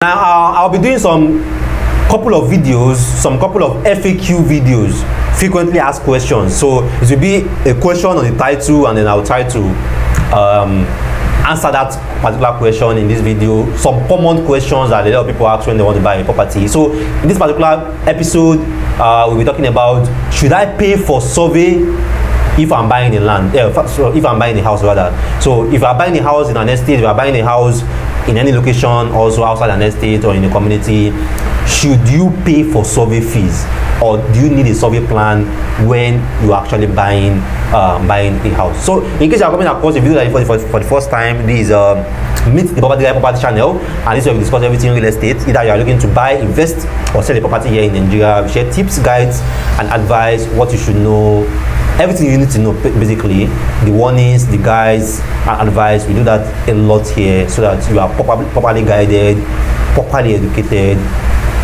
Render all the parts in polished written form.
Now I'll be doing some couple of FAQ videos, frequently asked questions. So it will be a question on the title, and then I'll try to answer that particular question in this video. Some common questions that a lot of people ask when they want to buy a property. So in this particular episode, we'll be talking about, should I pay for survey if I'm buying the land? If I'm buying the house rather. So if you are buying a house in an estate, if you are buying a house in any location, also outside an estate or in a community, should you pay for survey fees, or do you need a survey plan when you are actually buying a house? So in case you are coming across a video like for the first time, this is Meet the Property Guy Property channel, and this is where we discuss everything real estate. Either you are looking to buy, invest, or sell a property here in Nigeria. We share tips, guides, and advice, what you should know, everything you need to know, basically, the warnings, the guides, and advice. We do that a lot here so that you are properly guided, properly educated,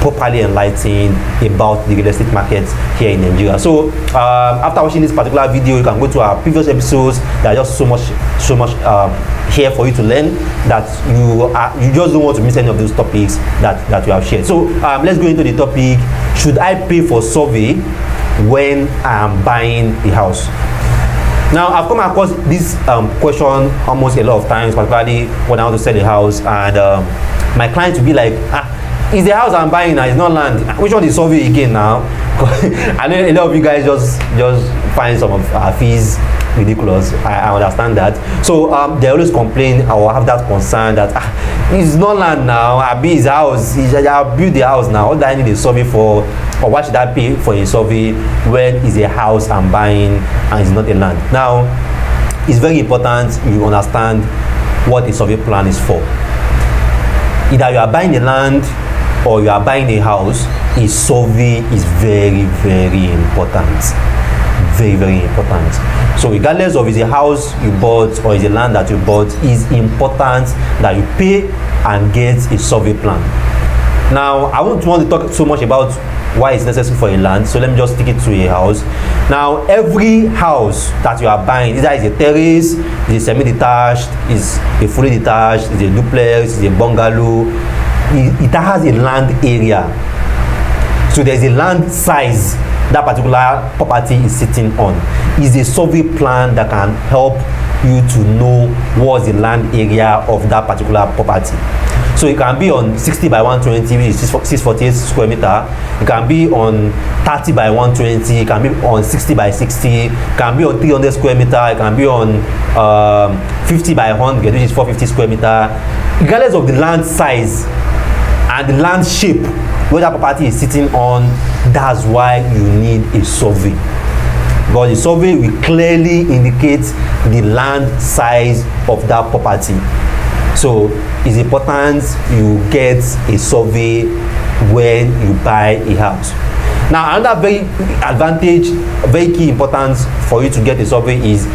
properly enlightened about the real estate markets here in Nigeria. So after watching this particular video, you can go to our previous episodes. There are just so much here for you to learn that you just don't want to miss any of those topics that we have shared. So let's go into the topic. Should I pay for survey when I am buying a house? Now, I've come across this question almost a lot of times, particularly when I want to sell a house, and my clients will be like, is the house I'm buying now, it's not land, which one is survey again now? I know a lot of you guys just find some of our fees ridiculous. I understand that. So they always complain or have that concern that it's not land now, I be his house, I build the house now, what do I need a survey for, or why should I pay for a survey when it's a house I'm buying and it's not a land? Now, it's very important you understand what a survey plan is for. Either you are buying a land or you are buying a house, a survey is very, very important. Very, very important. So regardless of is a house you bought or is a land that you bought, it's important that you pay and get a survey plan. Now, I won't want to talk so much about why it's necessary for a land, so let me just stick it to a house. Now, every house that you are buying, either is a terrace, is a semi-detached, is a fully detached, is a duplex, is a bungalow, it has a land area. So there's a land size that particular property is sitting on. Is a survey plan that can help you to know what's the land area of that particular property. So it can be on 60 by 120, which is 648 square meter. It can be on 30 by 120. It can be on 60 by 60. It can be on 300 square meter. It can be on 50 by 100, which is 450 square meter. Regardless of the land size and the land shape where that property is sitting on, that's why you need a survey. Because the survey will clearly indicate the land size of that property. So it's important you get a survey when you buy a house. Now, another very key importance for you to get a survey is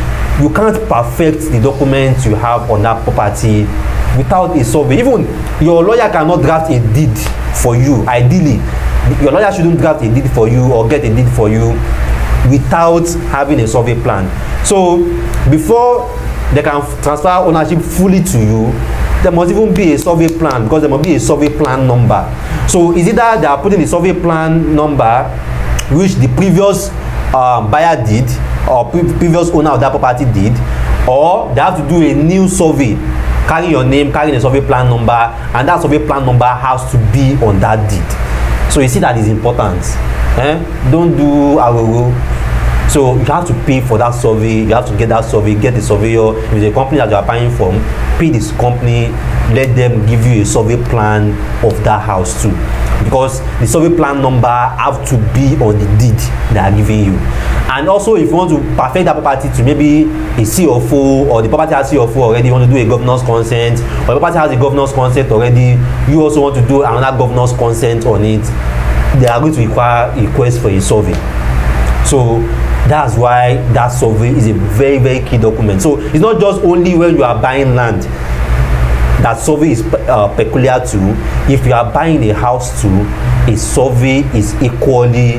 you can't perfect the documents you have on that property without a survey. Even your lawyer cannot draft a deed for you. Ideally, your lawyer shouldn't draft a deed for you or get a deed for you without having a survey plan. So before they can transfer ownership fully to you, there must even be a survey plan, because there must be a survey plan number. So is either they are putting the survey plan number which the previous buyer did or previous owner of that property did, or they have to do a new survey carrying your name, carrying a survey plan number, and that survey plan number has to be on that deed. So you see that is important. Don't do agogo. So you have to pay for that survey. You have to get that survey, get the surveyor. If it's a company that you are buying from, pay this company, let them give you a survey plan of that house too, because the survey plan number have to be on the deed they are giving you. And also, if you want to perfect that property to maybe a CFO, or the property has CFO already, you want to do a governor's consent, or the property has a governor's consent already, you also want to do another governor's consent on it, they are going to require a request for a survey. So that's why that survey is a very, very key document. So it's not just only when you are buying land that survey is peculiar to. If you are buying a house too, a survey is equally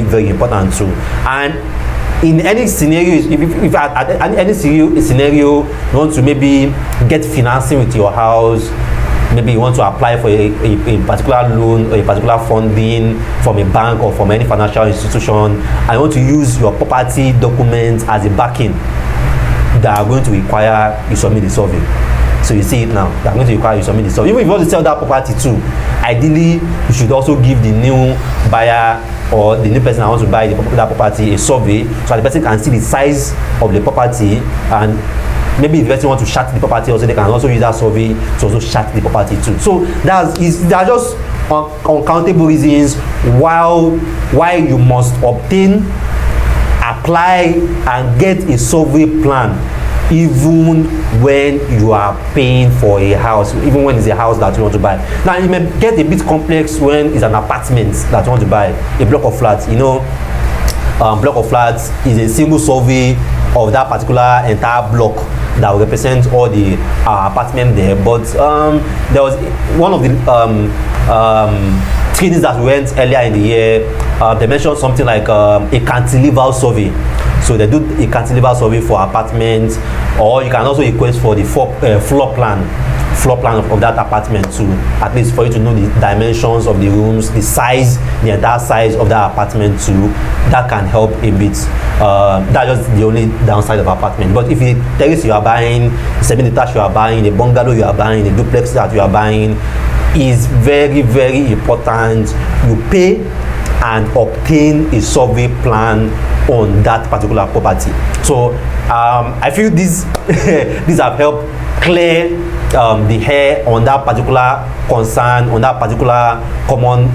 very important too. And in any scenario, if at any scenario you want to maybe get financing with your house, maybe you want to apply for a particular loan or a particular funding from a bank or from any financial institution, and you want to use your property documents as a backing, that are going to require you submit the survey. So you see it now, they are going to require you submit the survey. Even if you want to sell that property too, ideally you should also give the new buyer or the new person that wants to buy that property a survey, so that the person can see the size of the property, and maybe if the person want to chart the property also, they can also use that survey to also chart the property too. So there are just uncountable reasons why you must obtain, apply and get a survey plan, even when you are paying for a house, even when it's a house that you want to buy. Now it may get a bit complex when it's an apartment that you want to buy, a block of flats. You know, block of flats is a single survey of that particular entire block that will represent all the apartment there. But there was one of the trainings that we went earlier in the year, they mentioned something like a cantilever survey. So they do a cantilever survey for apartments, or you can also request for the floor plan of that apartment too, at least for you to know the dimensions of the rooms, the entire size of that apartment too. That can help a bit. That's just the only downside of apartment. But if you terrace you are buying, a semi-detached you are buying, a bungalow you are buying, a duplex that you are buying, is very, very important you pay and obtain a survey plan on that particular property. So I feel these have helped clear the hair on that particular concern, on that particular common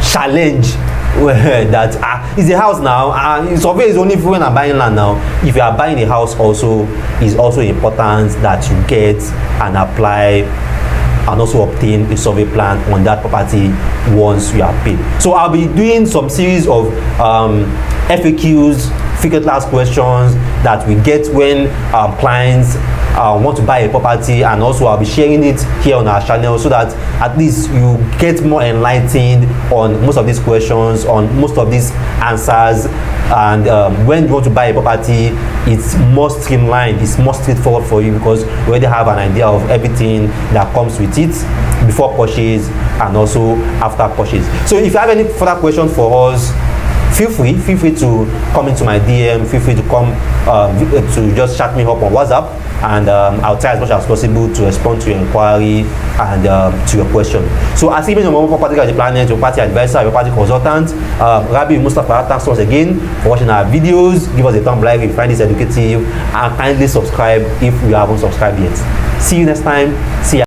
challenge that is a house now, and survey is only when I'm buying land now. If you are buying a house also, it's also important that you get and apply and also obtain a survey plan on that property once you are paid. So I'll be doing some series of FAQs, frequently asked questions that we get when clients want to buy a property, and also I'll be sharing it here on our channel so that at least you get more enlightened on most of these questions, on most of these answers. And when you want to buy a property, it's more streamlined, it's more straightforward for you, because you already have an idea of everything that comes with it before purchase and also after purchase. So if you have any further questions for us, feel free to come into my DM, feel free to come to just chat me up on WhatsApp, and I'll try as much as possible to respond to your inquiry and to your question. So as even your property at the planet, your property advisor, your property consultant, Rabi Mustafa, thanks once again for watching our videos. Give us a thumb like if you find this educative, and kindly subscribe if you haven't subscribed yet. See you next time. See ya.